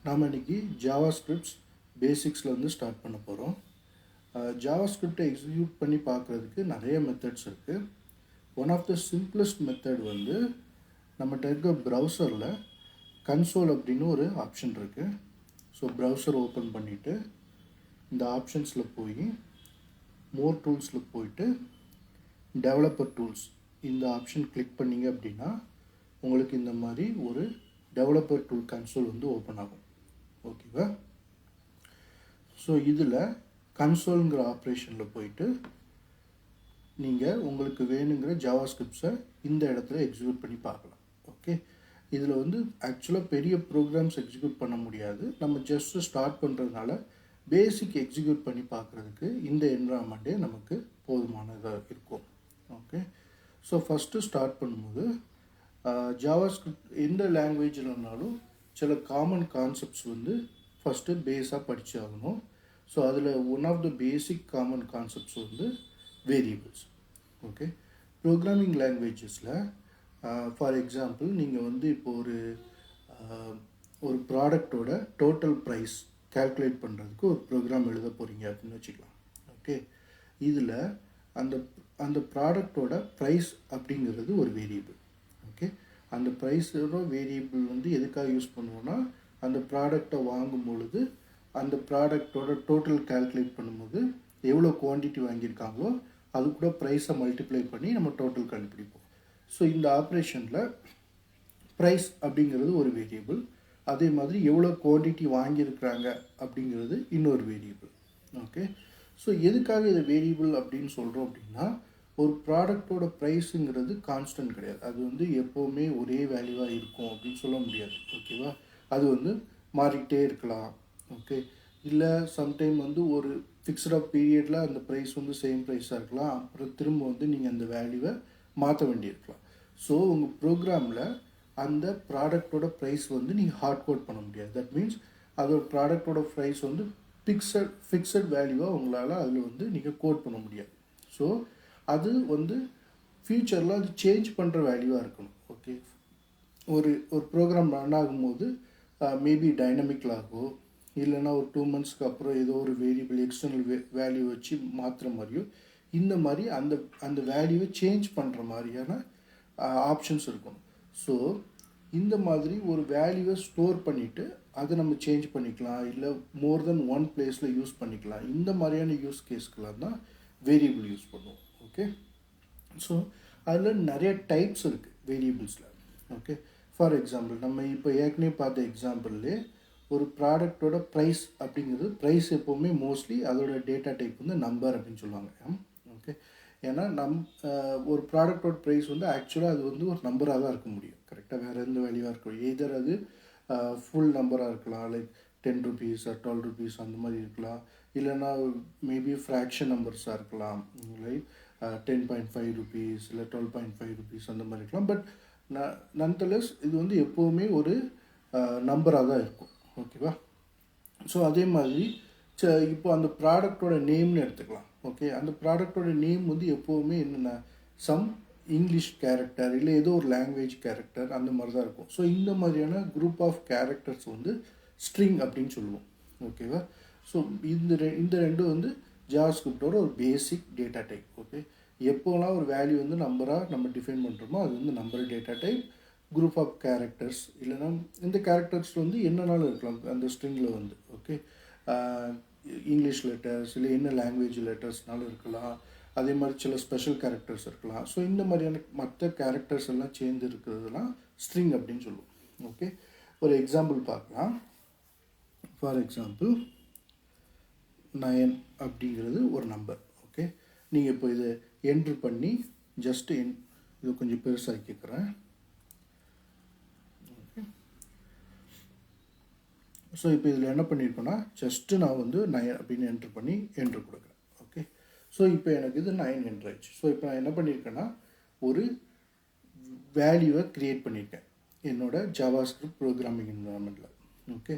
நாம் இன்றைக்கி ஜாவாஸ்கிரிப்ட்ஸ் பேசிக்ஸ்லேருந்து ஸ்டார்ட் பண்ண போகிறோம். ஜாவாஸ்கிரிப்டை எக்ஸிக்யூட் பண்ணி பார்க்குறதுக்கு நிறைய மெத்தட்ஸ் இருக்குது. One of the simplest method வந்து நம்மகிட்ட இருக்க ப்ரௌசரில் கன்சோல் அப்படின்னு ஒரு ஆப்ஷன் இருக்குது. ஸோ ப்ரௌசர் ஓப்பன் பண்ணிவிட்டு இந்த ஆப்ஷன்ஸில் போய் மோர் டூல்ஸில் போயிட்டு டெவலப்பர் டூல்ஸ் இந்த ஆப்ஷன் கிளிக் பண்ணிங்க அப்படின்னா உங்களுக்கு இந்த மாதிரி ஒரு டெவலப்பர் டூல் கன்சோல் வந்து ஓப்பன் ஆகும். ஓகேவா? ஸோ இதில் கன்சோலுங்கிற ஆப்ரேஷனில் போயிட்டு நீங்கள் உங்களுக்கு வேணுங்கிற ஜாவாஸ்கிரிப்ட்ஸை இந்த இடத்துல எக்ஸிக்யூட் பண்ணி பார்க்கலாம். ஓகே, இதில் வந்து ஆக்சுவலாக பெரிய ப்ரோக்ராம்ஸ் எக்ஸிக்யூட் பண்ண முடியாது. நம்ம ஜஸ்ட்டு ஸ்டார்ட் பண்ணுறதுனால பேசிக் எக்ஸிக்யூட் பண்ணி பார்க்குறதுக்கு இந்த என்விரான்மெண்ட்டே நமக்கு போதுமானதாக இருக்கும். ஓகே, ஸோ ஃபஸ்ட்டு ஸ்டார்ட் பண்ணும்போது ஜாவாஸ்கிரிப்ட் எந்த லாங்குவேஜில்னாலும் சில காமன் கான்செப்ட்ஸ் வந்து ஃபஸ்ட்டு பேஸாக படித்து ஆகணும். ஸோ அதில் one of the basic common concepts வந்து வேரியபிள்ஸ். ஓகே, ப்ரோக்ராமிங் லாங்குவேஜஸில் ஃபார் எக்ஸாம்பிள் நீங்கள் வந்து இப்போ ஒரு ப்ராடக்டோட டோட்டல் ப்ரைஸ் கால்குலேட் பண்ணுறதுக்கு ஒரு ப்ரோக்ராம் எழுத போகிறீங்க அப்படின்னு வச்சுக்கலாம். ஓகே, இதில் அந்த அந்த ப்ராடக்டோட ப்ரைஸ் அப்படிங்கிறது ஒரு வேரியபிள். ஓகே, அந்த ப்ரைஸோட வேரியபிள் வந்து எதுக்காக யூஸ் பண்ணுவோன்னா அந்த ப்ராடக்டை வாங்கும் பொழுது அந்த ப்ராடக்டோட டோட்டல் கால்குலேட் பண்ணும்போது எவ்வளோ குவான்டிட்டி வாங்கியிருக்காங்களோ அது கூட ப்ரைஸை மல்டிப்ளை பண்ணி நம்ம டோட்டல் கண்டுபிடிப்போம். ஸோ இந்த ஆப்ரேஷனில் ப்ரைஸ் அப்படிங்கிறது ஒரு வேரியபிள், அதே மாதிரி எவ்வளோ குவான்டிட்டி வாங்கியிருக்கிறாங்க அப்படிங்கிறது இன்னொரு வேரியபிள். ஓகே, ஸோ எதுக்காக இது வேரியபிள் அப்படின்னு சொல்கிறோம் அப்படின்னா ஒரு ப்ராடக்டோட ப்ரைஸுங்கிறது கான்ஸ்டன்ட் கிடையாது. அது வந்து எப்போவுமே ஒரே வேல்யூவாக இருக்கும் அப்படின்னு சொல்ல முடியாது. ஓகேவா? அது வந்து மாறிக்கிட்டே இருக்கலாம். ஓகே, இல்லை சம்டைம் வந்து ஒரு ஃபிக்ஸ்ட் ஆஃப் பீரியடில் அந்த ப்ரைஸ் வந்து சேம் ப்ரைஸாக இருக்கலாம். அப்புறம் திரும்ப வந்து நீங்கள் அந்த வேல்யூவை மாற்ற வேண்டியிருக்கலாம். ஸோ உங்கள் ப்ரோக்ராமில் அந்த ப்ராடக்டோட ப்ரைஸ் வந்து நீங்கள் ஹார்ட் கோட் பண்ண முடியாது. தட் மீன்ஸ் அதோட ப்ராடக்டோட ப்ரைஸ் வந்து ஃபிக்ஸட் வேல்யூவாக உங்களால் அதில் வந்து நீங்கள் கோட் பண்ண முடியாது. ஸோ அது வந்து ஃப்யூச்சரில் அது சேஞ்ச் பண்ணுற வேல்யூவாக இருக்கணும். ஓகே, ஒரு ப்ரோக்ராம் ரன் ஆகும்போது மேபி டைனமிக்கலாகவோ இல்லைன்னா ஒரு 2 monthsக்கு அப்புறம் ஏதோ ஒரு வேரியபிள் எக்ஸ்டர்னல் வேல்யூ வச்சு மாற்றுற மாதிரியோ இந்த மாதிரி அந்த வேல்யூவை சேஞ்ச் பண்ணுற மாதிரியான ஆப்ஷன்ஸ் இருக்கும். ஸோ இந்த மாதிரி ஒரு வேல்யூவை ஸ்டோர் பண்ணிவிட்டு அதை நம்ம சேஞ்ச் பண்ணிக்கலாம், இல்லை மோர் தென் ஒன் பிளேஸில் யூஸ் பண்ணிக்கலாம். இந்த மாதிரியான யூஸ் கேஸ்க்கெலாம் தான் வேரியபிள் யூஸ் பண்ணுவோம். ஓகே, ஸோ அதில் நிறைய டைப்ஸ் இருக்குது வேரியபிள்ஸில். ஓகே, ஃபார் எக்ஸாம்பிள் நம்ம இப்போ ஏற்கனவே பார்த்த எக்ஸாம்பிள்லே ஒரு ப்ராடக்டோட ப்ரைஸ் அப்படிங்கிறது ப்ரைஸ் எப்போவுமே மோஸ்ட்லி அதோட டேட்டா டைப் வந்து நம்பர் அப்படின்னு சொல்லுவாங்க. ஓகே, ஏன்னா ஒரு ப்ராடக்டோட ப்ரைஸ் வந்து ஆக்சுவலாக அது வந்து ஒரு நம்பராக தான் இருக்க முடியும். கரெக்டாக வேறு எந்த வேல்யூவாக இருக்க முடியும். எதர் அது ஃபுல் நம்பராக இருக்கலாம், லைக் 10 rupees or 12 rupees அந்த மாதிரி இருக்கலாம். இல்லைன்னா மேபி ஃப்ராக்ஷன் நம்பர்ஸாக இருக்கலாம், லைக் 10.5 rupees இல்லை 12.5 rupees அந்த மாதிரி இருக்கலாம். பட் நன்தலஸ் இது வந்து எப்போவுமே ஒரு நம்பராக தான் இருக்கும். ஓகேவா? ஸோ அதே மாதிரி இப்போ அந்த ப்ராடக்டோட நேம்னு எடுத்துக்கலாம். ஓகே, அந்த ப்ராடக்டோட நேம் வந்து எப்போவுமே என்னென்ன சம் இங்கிலீஷ் கேரக்டர் இல்லை ஏதோ ஒரு லாங்குவேஜ் கேரக்டர் அந்த மாதிரி தான் இருக்கும். ஸோ இந்த மாதிரியான குரூப் ஆஃப் கேரக்டர்ஸ் வந்து ஸ்ட்ரிங் அப்படின்னு சொல்லுவோம். ஓகேவா? ஸோ இந்த ரெண்டும் வந்து ஜாவாஸ்கிரிப்டோட ஒரு பேசிக் டேட்டா டைப். ஓகே, எப்போலாம் ஒரு வேல்யூ வந்து நம்பராக நம்ம டிஃபைன் பண்ணுறோமோ அது வந்து number data type, group of characters இல்லைனா இந்த கேரக்டர்ஸ் வந்து என்னன்னாலும் இருக்கலாம் அந்த ஸ்ட்ரிங்கில் வந்து. ஓகே, இங்கிலீஷ் லெட்டர்ஸ் இல்லை என்ன லாங்குவேஜ் லெட்டர்ஸ்னாலும் இருக்கலாம். அதே மாதிரி சில ஸ்பெஷல் கேரக்டர்ஸ் இருக்கலாம். ஸோ இந்த மாதிரியான மற்ற கேரக்டர்ஸ் எல்லாம் சேர்ந்து இருக்கிறதுலாம் ஸ்ட்ரிங் அப்படின்னு சொல்லுவோம். ஓகே, ஒரு எக்ஸாம்பிள் பார்க்கலாம். ஃபார் எக்ஸாம்பிள் 9 அப்படிங்கிறது ஒரு நம்பர். ஓகே, நீங்கள் இப்போ இதை என்ட்ரு பண்ணி ஜஸ்ட்டு இது கொஞ்சம் பெருசாக கேட்குறேன். ஸோ இப்போ இதில் என்ன பண்ணியிருக்கோன்னா ஜஸ்ட்டு நான் வந்து 9 அப்படின்னு என்ட்ரு பண்ணி என்ட்ரு கொடுக்குறேன். ஓகே, ஸோ இப்போ எனக்கு இது 9 என்ட்ரு ஆயிடுச்சு. ஸோ இப்போ நான் என்ன பண்ணியிருக்கேன்னா ஒரு வேல்யூவை க்ரியேட் பண்ணியிருக்கேன் என்னோட ஜாவாஸ்கிரிப்ட் ப்ரோக்ராமிங் என்விரான்மெண்ட்டில். ஓகே,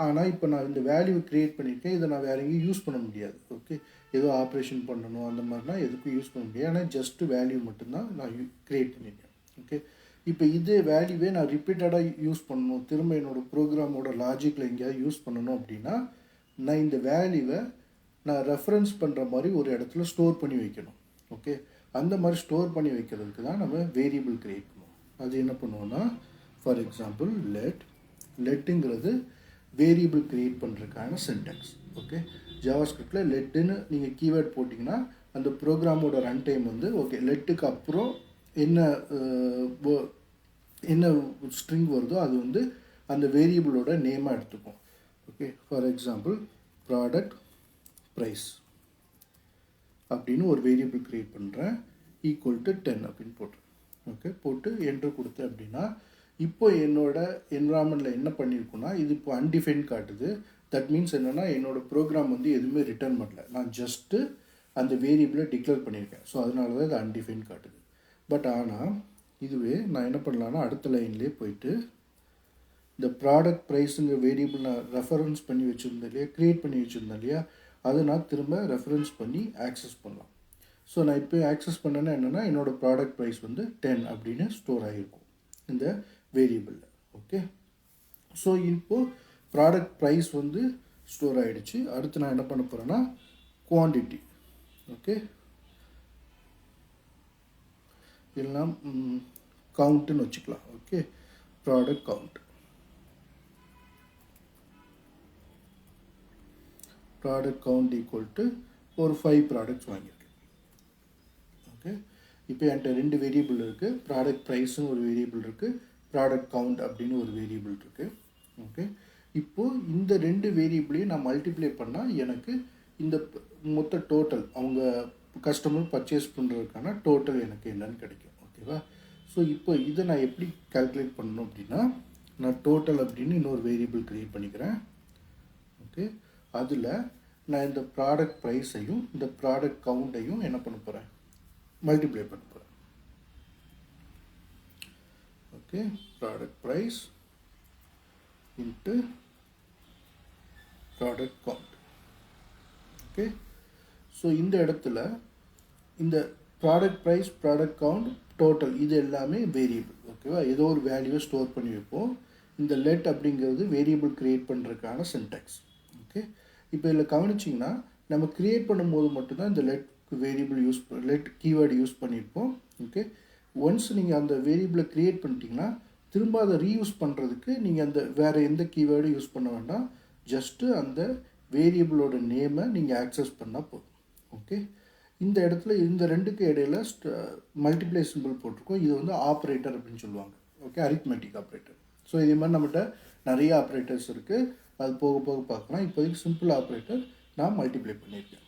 ஆனால் இப்போ நான் இந்த வேல்யூவை க்ரியேட் பண்ணியிருக்கேன். இதை நான் வேறு எங்கேயும் யூஸ் பண்ண முடியாது. ஓகே, ஏதோ ஆப்ரேஷன் பண்ணணும் அந்த மாதிரினா எதுக்கும் யூஸ் பண்ண முடியாது. ஆனால் ஜஸ்ட்டு வேல்யூ மட்டும்தான் நான் க்ரியேட் பண்ணியிருக்கேன். ஓகே, இப்போ இதே வேல்யூவே நான் ரிப்பீட்டடாக யூஸ் பண்ணணும், திரும்ப என்னோடய ப்ரோக்ராமோட லாஜிக்கில் எங்கேயாவது யூஸ் பண்ணணும் அப்படின்னா நான் இந்த வேல்யூவை நான் ரெஃபரன்ஸ் பண்ணுற மாதிரி ஒரு இடத்துல ஸ்டோர் பண்ணி வைக்கணும். ஓகே, அந்த மாதிரி ஸ்டோர் பண்ணி வைக்கிறதுக்கு தான் நம்ம வேரியபிள் க்ரியேட் பண்ணுவோம். அது என்ன பண்ணுவோன்னா, ஃபார் எக்ஸாம்பிள் லெட்டுங்கிறது வேரியபிள் க்ரியேட் பண்ணுறதுக்கான சின்டாக்ஸ். ஓகே, ஜாவாஸ்கிரிப்டில் லெட்டுன்னு நீங்கள் கீவேர்ட் போட்டிங்கன்னா அந்த ப்ரோக்ராமோட ரன் டைம் வந்து ஓகே லெட்டுக்கு அப்புறம் என்ன ஸ்ட்ரிங் வருதோ அது வந்து அந்த வேரியபிளோட நேமாக எடுத்துக்கும். Okay, for example product price அப்படின்னு ஒரு வேரியபிள் க்ரியேட் பண்ணுறேன், ஈக்குவல் டு 10 அப்படின்னு போட்டுறேன். ஓகே, போட்டு என்ட்ரு கொடுத்தேன் அப்படின்னா இப்போ என்னோட என்விரான்மெண்ட்டில் என்ன பண்ணியிருக்குன்னா இது இப்போ அன்டிஃபைன் காட்டுது. தட் மீன்ஸ் என்னென்னா என்னோடய ப்ரோக்ராம் வந்து எதுவுமே ரிட்டர்ன் பண்ணல, நான் ஜஸ்ட்டு அந்த வேரியபிளை டிக்ளேர் பண்ணியிருக்கேன். ஸோ அதனால தான் இது அன்டிஃபைன் காட்டுது. பட் ஆனால் இதுவே நான் என்ன பண்ணலான்னா அடுத்த லைன்லேயே போயிட்டு இந்த ப்ராடக்ட் ப்ரைஸுங்கிற வேரியபிள் நான் ரெஃபரன்ஸ் பண்ணி வச்சுருந்தேன் இல்லையா, க்ரியேட் பண்ணி வச்சுருந்தேன் இல்லையா, அதை நான் திரும்ப ரெஃபரன்ஸ் பண்ணி ஆக்சஸ் பண்ணலாம். ஸோ நான் இப்போ ஆக்சஸ் பண்ணேன்னா என்னென்னா என்னோடய ப்ராடக்ட் ப்ரைஸ் வந்து 10 அப்படின்னு ஸ்டோர் ஆகிருக்கும் இந்த வேரியபிளில். ஓகே, ஸோ இப்போது ப்ராடக்ட் ப்ரைஸ் வந்து ஸ்டோர் ஆகிடுச்சு. அடுத்து நான் என்ன பண்ண போகிறேன்னா குவான்டிட்டி, ஓகே, எல்லாம் கவுண்ட்டுன்னு வச்சுக்கலாம். Okay, product count, product count equal to ஒரு 5 ப்ராடக்ட்ஸ் வாங்கியிருக்கேன். ஓகே, இப்போ என்கிட்ட 2 வேரியபிள் இருக்குது, ப்ராடக்ட் ப்ரைஸுன்னு ஒரு வேரியபிள் இருக்குது, ப்ராடக்ட் கவுண்ட் அப்படின்னு ஒரு வேரியபிள் இருக்குது. ஓகே, இப்போது இந்த 2 வேரியபிளையும் நான் மல்டிப்ளை பண்ணால் எனக்கு இந்த மொத்த டோட்டல் அவங்க கஸ்டமர் பர்ச்சேஸ் பண்ணுறதுக்கான டோட்டல் எனக்கு என்னன்னு கிடைக்கும். ஓகேவா, ஸோ இப்போ இதை நான் எப்படி கால்குலேட் பண்ணணும் அப்படின்னா நான் டோட்டல் அப்படின்னு இன்னொரு வேரியபிள் க்ரியேட் பண்ணிக்கிறேன். ஓகே, அதில் நான் இந்த ப்ராடக்ட் ப்ரைஸையும் இந்த ப்ராடக்ட் கவுண்ட்டையும் என்ன பண்ண போகிறேன், மல்டிப்ளை பண்ண போகிறேன். Okay, product price into product count. Okay, so இந்த இடத்துல இந்த product price, product count, total இது எல்லாமே வேரியபிள். ஓகேவா, ஏதோ ஒரு வேல்யூவை ஸ்டோர் பண்ணி வைப்போம். இந்த லெட் அப்படிங்கிறது வேரியபிள் க்ரியேட் பண்ணுறதுக்கான சின்டாக்ஸ். ஓகே, இப்போ இதில் கவனிச்சிங்கன்னா நம்ம க்ரியேட் பண்ணும்போது மட்டும்தான் இந்த let variable let keyword use பண்ணியிருப்போம். ஓகே, ஒன்ஸ் நீங்கள் அந்த வேரியபிளை க்ரியேட் பண்ணிட்டீங்கன்னா திரும்ப அதை ரீயூஸ் பண்ணுறதுக்கு நீங்கள் அந்த வேறு எந்த கீவேர்டும் யூஸ் பண்ண வேண்டாம், ஜஸ்ட்டு அந்த வேரியபிளோட நேமை நீங்கள் ஆக்சஸ் பண்ணால் போதும். ஓகே, இந்த இடத்துல இந்த ரெண்டுக்கு இடையில மல்டிப்ளை சிம்பிள் போட்டிருக்கோம். இது வந்து ஆப்ரேட்டர் அப்படின்னு சொல்லுவாங்க. Okay, arithmetic operator. ஸோ இதே மாதிரி நம்மகிட்ட நிறைய ஆப்ரேட்டர்ஸ் இருக்குது, அது போக போக பார்க்கலாம். இப்போதைக்கு சிம்பிள் ஆப்ரேட்டர் நான் மல்டிப்ளை பண்ணியிருக்கேன்.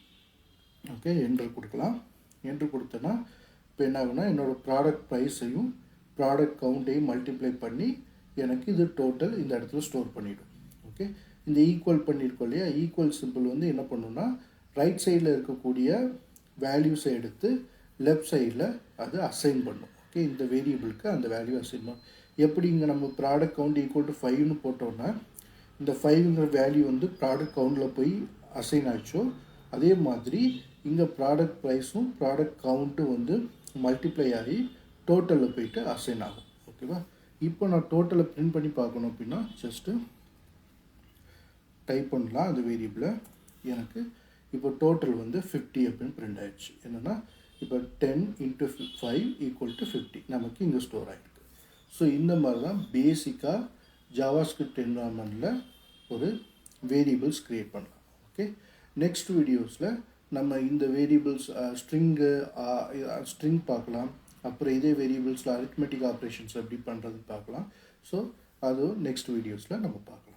ஓகே, என்ட்ரு கொடுக்கலாம். என்ட்ரு கொடுத்தேன்னா இப்போ என்ன ஆகுனா என்னோடய ப்ராடக்ட் ப்ரைஸையும் ப்ராடக்ட் கவுண்ட்டையும் மல்டிப்ளை பண்ணி எனக்கு இது டோட்டல் இந்த இடத்துல ஸ்டோர் பண்ணிவிடும். ஓகே, இந்த ஈக்குவல் பண்ணியிருக்கோம் இல்லையா, ஈக்குவல் சிம்பிள் வந்து என்ன பண்ணுன்னா ரைட் சைடில் இருக்கக்கூடிய வேல்யூஸை எடுத்து லெஃப்ட் சைடில் அது அசைன் பண்ணும். ஓகே, இந்த வேரியபிளுக்கு அந்த வேல்யூ அசைன் பண்ணும். எப்படி இங்கே நம்ம ப்ராடக்ட் கவுண்ட் ஈக்குவல் டு 5ன்னு போட்டோன்னா இந்த 5ங்கிற வேல்யூ வந்து ப்ராடக்ட் கவுண்டில் போய் அசைன் ஆச்சோ அதே மாதிரி இங்கே ப்ராடக்ட் ப்ரைஸும் ப்ராடக்ட் கவுண்ட்டும் வந்து மல்டிப்ளை ஆகி டோட்டலில் போயிட்டு அசைன் ஆகும். ஓகேவா, இப்போ நான் டோட்டலை பிரிண்ட் பண்ணி பார்க்கணும் அப்படின்னா ஜஸ்ட்டு டைப் பண்ணலாம் அந்த வேரியபிளை. எனக்கு இப்போ டோட்டல் வந்து 50 அப்படின்னு பிரிண்ட் ஆகிடுச்சு. என்னென்னா இப்போ 10 × 5 = 50 நமக்கு இங்கே ஸ்டோர் ஆகிருக்கு. ஸோ இந்த மாதிரி தான் பேசிக்காக ஜாவாஸ்கிரிப்ட் என்விரான்மெண்ட்டில் ஒரு வேரியபிள்ஸ் க்ரியேட் பண்ணலாம். ஓகே, நெக்ஸ்ட் வீடியோஸில் நம்ம இந்த வேரியபிள்ஸ் ஸ்ட்ரிங் பார்க்கலாம். அப்புறம் இதே வேரியபிள்ஸில் அரித்மெட்டிக் ஆப்ரேஷன்ஸ் எப்படி பண்ணுறது பார்க்கலாம். ஸோ அது நெக்ஸ்ட் வீடியோஸில் நம்ம பார்க்கலாம்.